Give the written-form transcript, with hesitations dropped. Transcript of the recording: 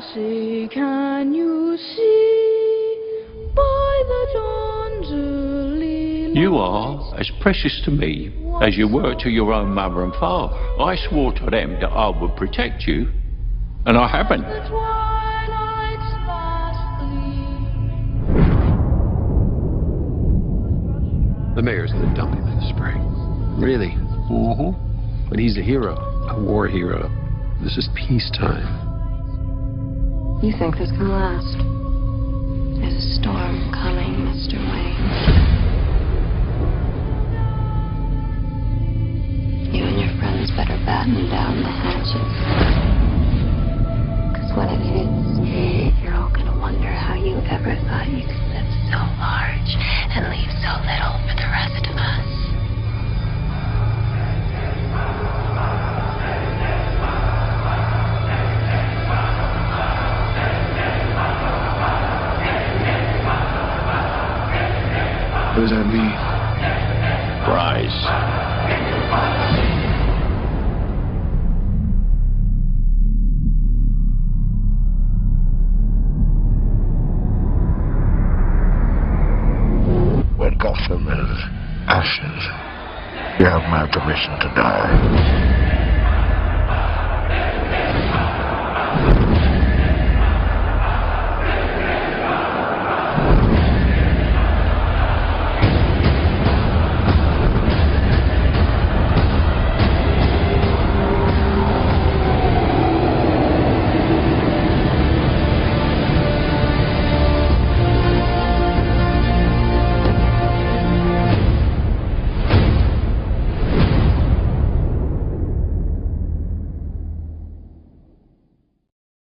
can you see by the dawn's early light? You are as precious to me as you were to your own mother and father. I swore to them that I would protect you, and I haven't. The twilight's fast gleam. The mayor's gonna dump him in the spring. Really? Mm-hmm. But he's a hero, a war hero. This is peacetime. You think this can last? There's a storm coming, Mr. Wayne. You and your friends better batten down the hatches. Because when it hits, you're all gonna wonder how you ever thought you could live so large and leave so little for the rest of us. What does that mean? Rise. When Gotham is ashes, you have my permission to die.